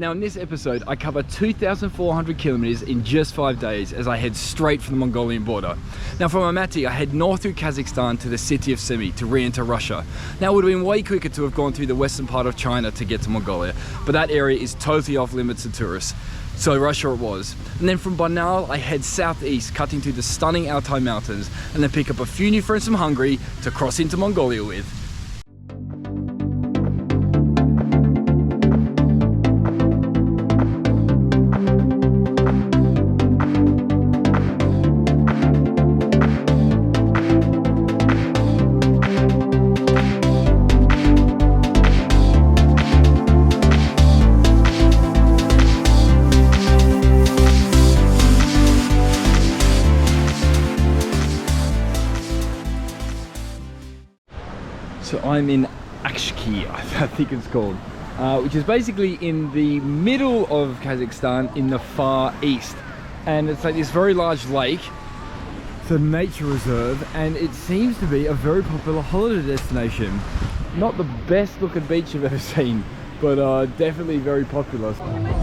Now in this episode, I cover 2,400 kilometers in just 5 days as I head straight from the Mongolian border. Now from Altai, I head north through Kazakhstan to the city of Semey to re-enter Russia. Now it would have been way quicker to have gone through the western part of China to get to Mongolia, but that area is totally off limits to tourists. So Russia it was. And then from Banal, I head southeast, cutting through the stunning Altai mountains, and then pick up a few new friends from Hungary to cross into Mongolia with. So I'm in Akshki, I think it's called, which is basically in the middle of Kazakhstan in the far east. And it's like this very large lake. It's a nature reserve and it seems to be a very popular holiday destination. Not the best looking beach I've ever seen, but definitely very popular. It's hilarious.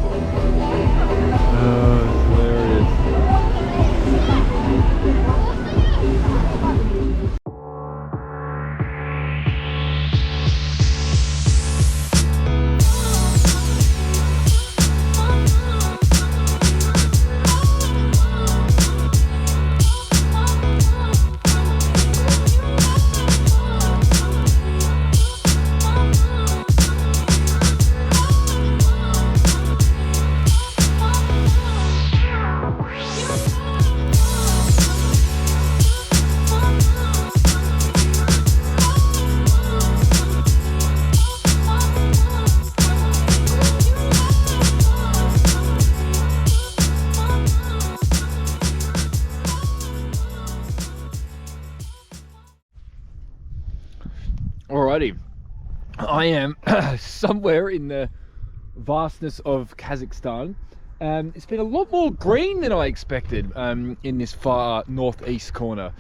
Alrighty, I am somewhere in the vastness of Kazakhstan. It's been a lot more green than I expected in this far northeast corner.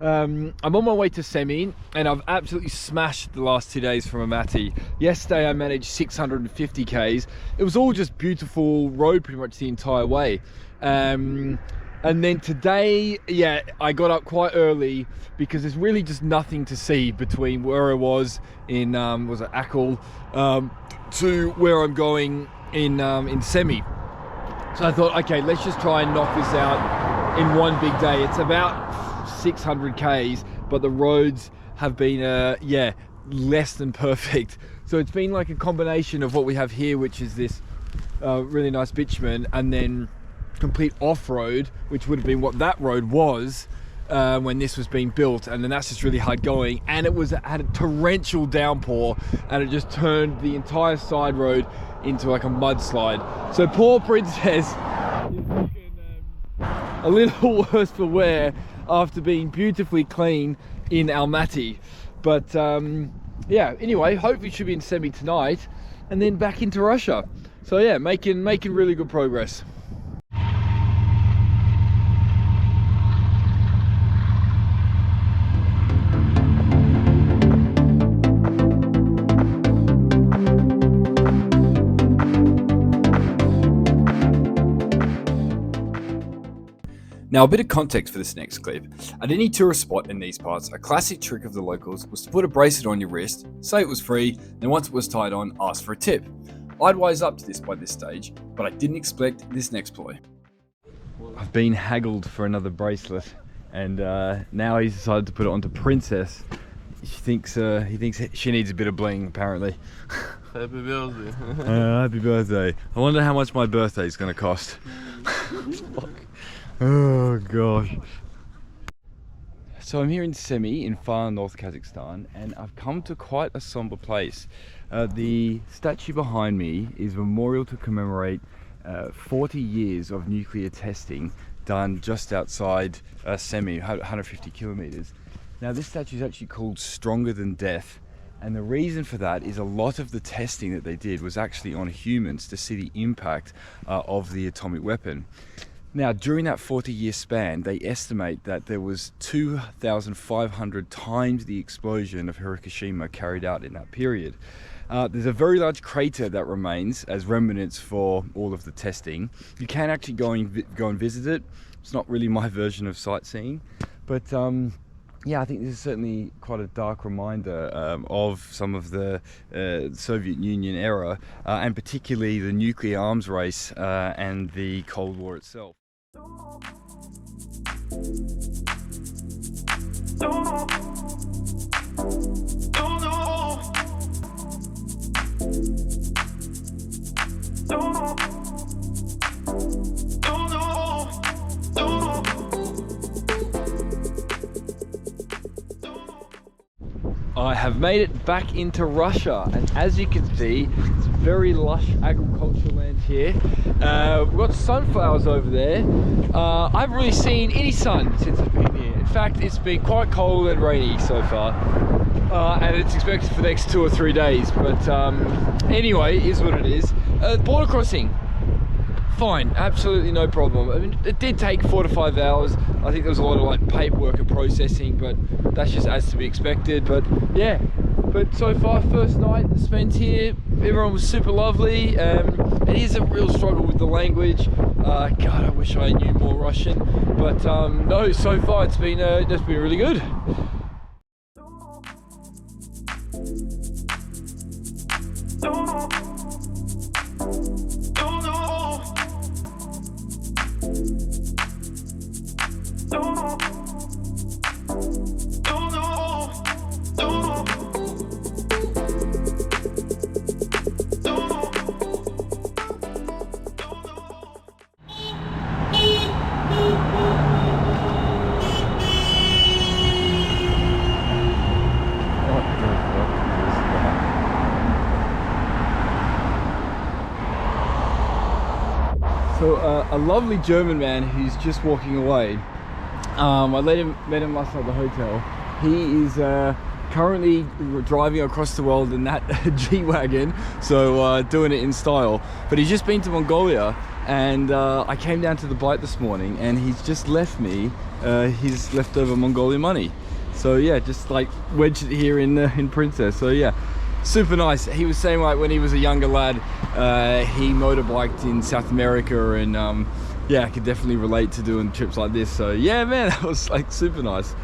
I'm on my way to Semey and I've absolutely smashed the last 2 days from Altai. Yesterday I managed 650 Ks. It was all just beautiful road pretty much the entire way. And then today, yeah, I got up quite early because there's really just nothing to see between where I was in, was it Akil, to where I'm going in Semey. So I thought, okay, let's just try and knock this out in one big day. It's about 600 Ks, but the roads have been, yeah, less than perfect. So it's been like a combination of what we have here, which is this really nice bitumen, and then complete off-road, which would have been what that road was when this was being built, and then that's just really hard going, and had a torrential downpour and it just turned the entire side road into like a mudslide. So poor Princess is looking a little worse for wear after being beautifully clean in Almaty. But yeah, anyway, hopefully should be in Semey tonight and then back into Russia. So yeah, making really good progress. Now a bit of context for this next clip. At any tourist spot in these parts, a classic trick of the locals was to put a bracelet on your wrist, say it was free, then once it was tied on, ask for a tip. I'd wise up to this by this stage, but I didn't expect this next ploy. I've been haggled for another bracelet, and now he's decided to put it onto Princess. He thinks she needs a bit of bling, apparently. Happy birthday. Happy birthday. I wonder how much my birthday is going to cost. Oh gosh. So I'm here in Semey in far north Kazakhstan, and I've come to quite a somber place. The statue behind me is a memorial to commemorate 40 years of nuclear testing done just outside Semey, 150 kilometers. Now this statue is actually called Stronger Than Death, and the reason for that is a lot of the testing that they did was actually on humans to see the impact of the atomic weapon. Now, during that 40-year span, they estimate that there was 2,500 times the explosion of Hiroshima carried out in that period. There's a very large crater that remains as remnants for all of the testing. You can actually go and visit it. It's not really my version of sightseeing, but yeah, I think this is certainly quite a dark reminder of some of the Soviet Union era, and particularly the nuclear arms race and the Cold War itself. I have made it back into Russia, and as you can see, it's very lush agricultural land here. We've got sunflowers over there. I haven't really seen any sun since I've been here. In fact, it's been quite cold and rainy so far, and it's expected for the next 2 or 3 days. But anyway, it is what it is. Border crossing. Fine, absolutely no problem. I mean, it did take 4 to 5 hours. I think there was a lot of like paperwork and processing, but that's just as to be expected. But yeah, but so far, first night spent here, everyone was super lovely. It is a real struggle with the language. God, I wish I knew more Russian, but no, so far it's been really good. So a lovely German man who's just walking away. I met him last night at the hotel. He is currently driving across the world in that G-Wagon, so doing it in style. But he's just been to Mongolia, and I came down to the bite this morning, and he's just left me his leftover Mongolian money. So yeah, just like wedged it here in Princess. So yeah, super nice. He was saying like when he was a younger lad, he motorbiked in South America, and yeah, I could definitely relate to doing trips like this. So yeah, man, that was like super nice.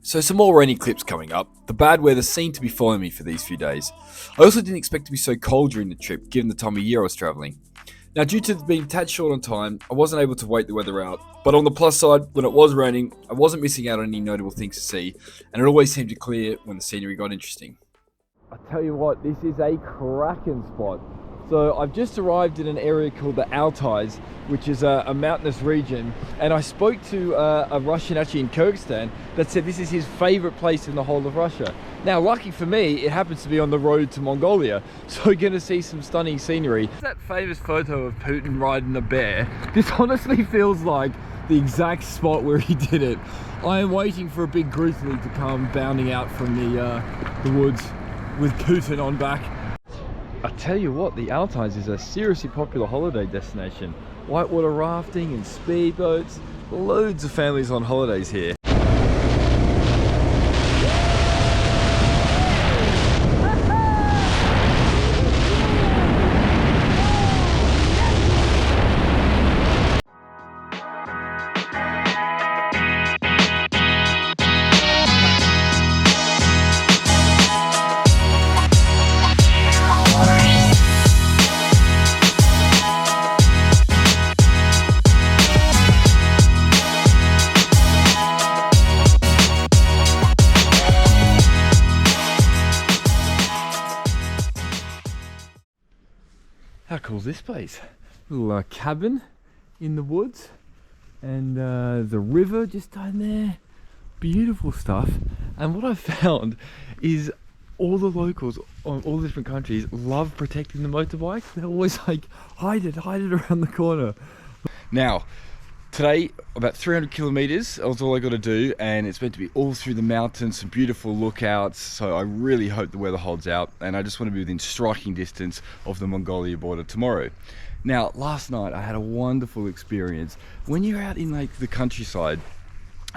So some more rainy clips coming up. The bad weather seemed to be following me for these few days. I also didn't expect to be so cold during the trip, given the time of year I was travelling. Now, due to being a tad short on time, I wasn't able to wait the weather out. But on the plus side, when it was raining, I wasn't missing out on any notable things to see, and it always seemed to clear when the scenery got interesting. I tell you what, this is a cracking spot. So I've just arrived in an area called the Altais, which is a mountainous region, and I spoke to a Russian actually in Kazakhstan that said this is his favorite place in the whole of Russia. Now, lucky for me, it happens to be on the road to Mongolia, so we're going to see some stunning scenery. That famous photo of Putin riding a bear, this honestly feels like the exact spot where he did it. I am waiting for a big grizzly to come bounding out from the woods with Putin on back. I tell you what, the Altais is a seriously popular holiday destination. Whitewater rafting and speedboats, loads of families on holidays here. How cool is this place? Little cabin in the woods, and the river just down there. Beautiful stuff. And what I've found is all the locals on all the different countries love protecting the motorbikes. They're always like, hide it around the corner. Now, today, about 300 kilometers is all I got to do, and it's meant to be all through the mountains, some beautiful lookouts, so I really hope the weather holds out, and I just want to be within striking distance of the Mongolia border tomorrow. Now, last night I had a wonderful experience. When you're out in like the countryside,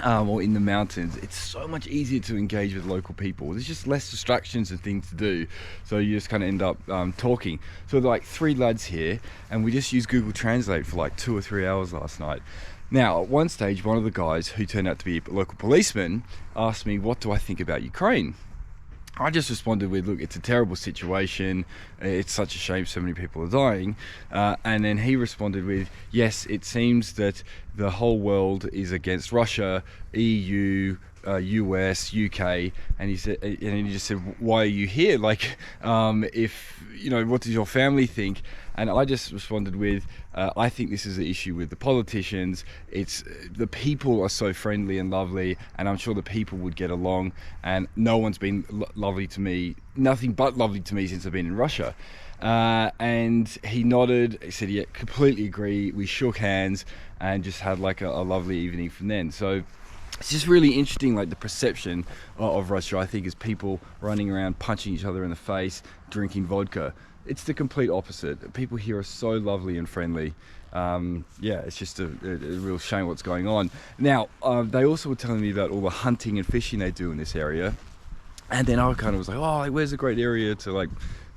or in the mountains, it's so much easier to engage with local people. There's just less distractions and things to do, so you just kind of end up talking. So like 3 lads here, and we just used Google Translate for like 2 or 3 hours last night. Now, at one stage, one of the guys who turned out to be a local policeman asked me, what do I think about Ukraine? I just responded with, look, it's a terrible situation. It's such a shame so many people are dying. And then he responded with, yes, it seems that the whole world is against Russia, EU, US, UK. And he said, and he just said, why are you here? Like, if, you know, what does your family think? And I just responded with, I think this is an issue with the politicians. It's the people are so friendly and lovely, and I'm sure the people would get along. And no one's been lovely to me, nothing but lovely to me since I've been in Russia. And he nodded. He said, "Yeah, completely agree." We shook hands and just had like a lovely evening from then. So it's just really interesting, like the perception of Russia, I think, is people running around punching each other in the face, drinking vodka. It's the complete opposite. People here are so lovely and friendly. Yeah, it's just a real shame what's going on. Now, they also were telling me about all the hunting and fishing they do in this area. And then I kind of was like, oh, like, where's a great area to like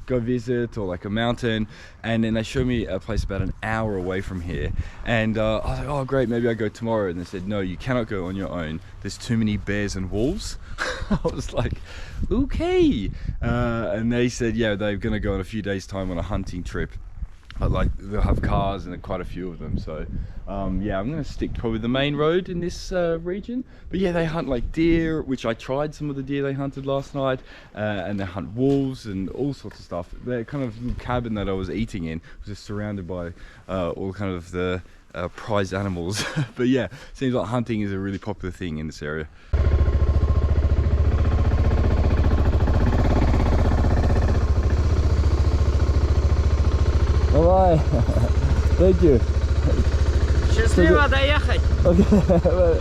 go visit, or like a mountain? And then they showed me a place about an hour away from here, and I was like, oh great, maybe I go tomorrow. And they said, no, you cannot go on your own, there's too many bears and wolves. I was like, okay. And they said, yeah, they're gonna go in a few days time on a hunting trip, but like they'll have cars and quite a few of them. So yeah, I'm gonna stick probably the main road in this region. But yeah, they hunt like deer, which I tried some of the deer they hunted last night, and they hunt wolves and all sorts of stuff. Their kind of little cabin that I was eating in was just surrounded by all kind of the prized animals. But yeah, seems like hunting is a really popular thing in this area. Bye. Thank you. Счастливо доехать. Okay.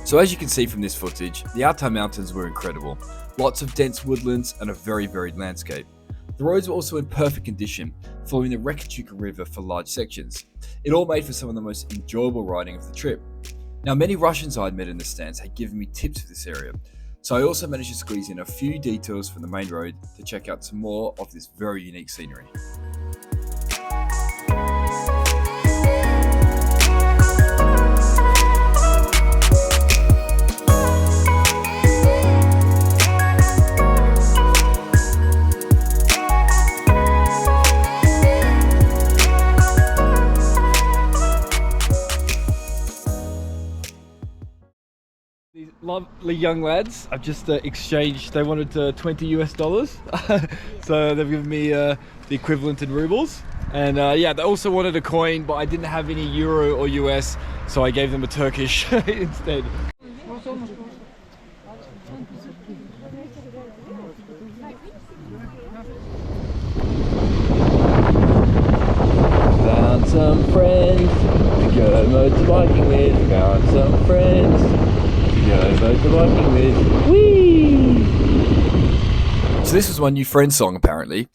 So as you can see from this footage, the Altai mountains were incredible. Lots of dense woodlands and a very varied landscape. The roads were also in perfect condition, following the Rekachuka River for large sections. It all made for some of the most enjoyable riding of the trip. Now, many Russians I'd met in the stands had given me tips for this area, so I also managed to squeeze in a few details from the main road to check out some more of this very unique scenery. These lovely young lads, I've just exchanged, they wanted 20 US dollars. So they've given me the equivalent in rubles. And yeah, they also wanted a coin, but I didn't have any euro or US, so I gave them a Turkish instead. Found some friends to go motorbiking with, found some friends to go motorbiking with. Whee! So this was my new friend song apparently,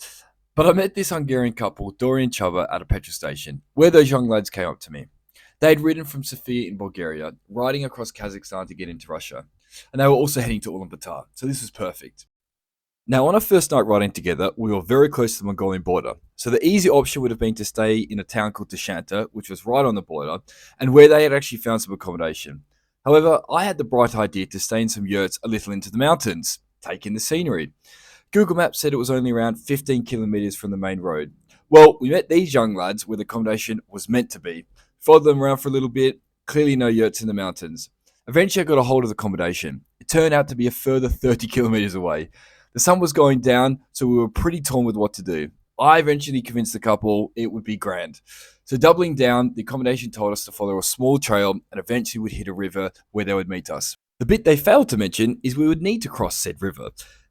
but I met this Hungarian couple, Dori and Chuba, at a petrol station, where those young lads came up to me. They had ridden from Sofia in Bulgaria, riding across Kazakhstan to get into Russia, and they were also heading to Ulaanbaatar, so this was perfect. Now, on our first night riding together, we were very close to the Mongolian border, so the easy option would have been to stay in a town called Tushanta, which was right on the border, and where they had actually found some accommodation. However, I had the bright idea to stay in some yurts a little into the mountains, take in the scenery. Google Maps said it was only around 15 kilometers from the main road. Well, we met these young lads where the accommodation was meant to be, followed them around for a little bit, clearly no yurts in the mountains. Eventually I got a hold of the accommodation. It turned out to be a further 30 kilometers away. The sun was going down, so we were pretty torn with what to do. I eventually convinced the couple it would be grand. So doubling down, the accommodation told us to follow a small trail and eventually would hit a river where they would meet us. The bit they failed to mention is we would need to cross said river.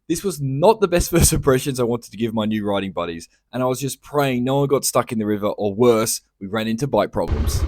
This was not the best first impressions I wanted to give my new riding buddies, and I was just praying no one got stuck in the river, or worse, we ran into bike problems.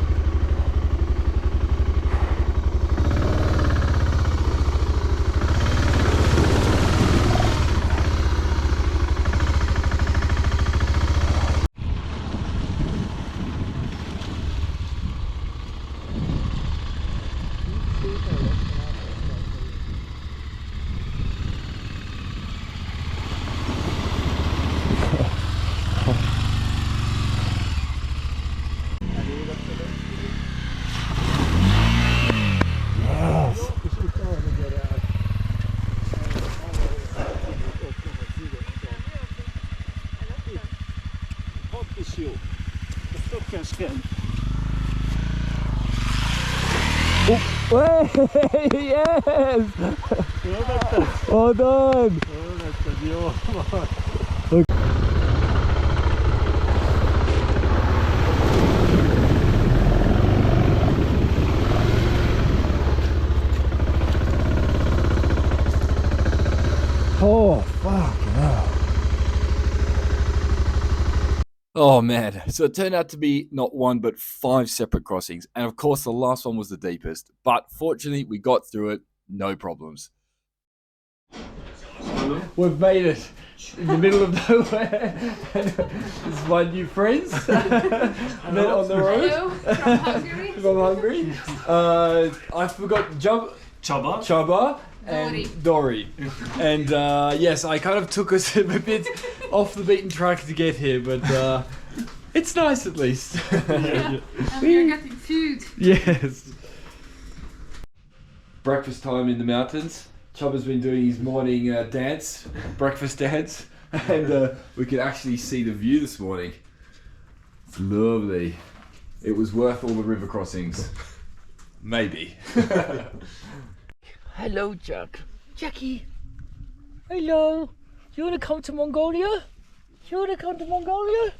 Yes! Well done! Oh, fucking hell. Oh man, so it turned out to be not one but 5 separate crossings, and of course the last one was the deepest, but fortunately we got through it, no problems. We've made it in the middle of nowhere. This is my new friends. Met on the road. Hello, from Hungary. From Hungary. I forgot Chaba and Dory. And yes, I kind of took us a bit off the beaten track to get here, but it's nice at least. Yeah, and we are getting food. Yes. Breakfast time in the mountains. Chubba's been doing his morning dance, breakfast dance, and we could actually see the view this morning. It's lovely. It was worth all the river crossings. Maybe. Hello, Jack. Jackie. Hello. You wanna come to Mongolia? You wanna come to Mongolia?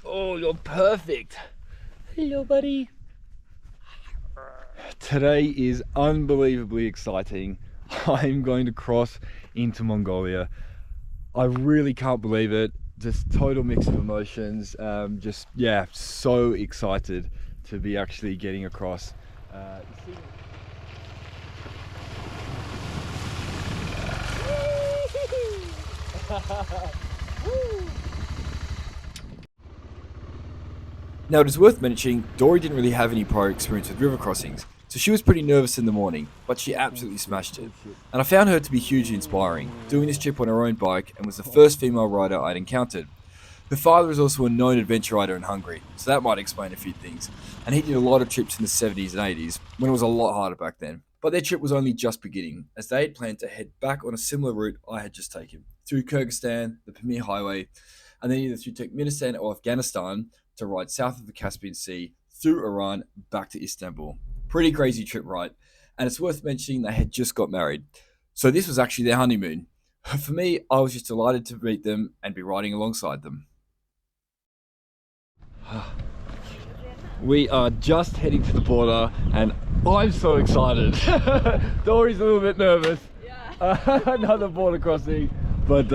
Oh, you're perfect. Hello, buddy. Today is unbelievably exciting. I'm going to cross into Mongolia. I really can't believe it. Just total mix of emotions. Just, yeah, so excited to be actually getting across. Now it is worth mentioning, Dory didn't really have any prior experience with river crossings, so she was pretty nervous in the morning, but she absolutely smashed it. And I found her to be hugely inspiring, doing this trip on her own bike and was the first female rider I'd encountered. Her father is also a known adventure rider in Hungary, so that might explain a few things, and he did a lot of trips in the 70s and 80s, when it was a lot harder back then. But their trip was only just beginning, as they had planned to head back on a similar route I had just taken, through Kyrgyzstan, the Pamir Highway, and then either through Turkmenistan or Afghanistan to ride south of the Caspian Sea, through Iran, back to Istanbul. Pretty crazy trip, right? And it's worth mentioning they had just got married. So this was actually their honeymoon. For me, I was just delighted to meet them and be riding alongside them. We are just heading to the border and I'm so excited. Dory's a little bit nervous. Yeah. Another border crossing, but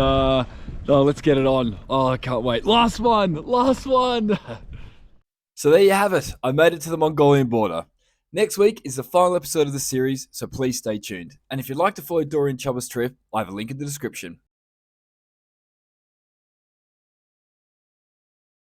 let's get it on. Oh, I can't wait. Last one. So there you have it. I made it to the Mongolian border. Next week is the final episode of the series, so please stay tuned. And if you'd like to follow Dory and Chubba's trip, I have a link in the description.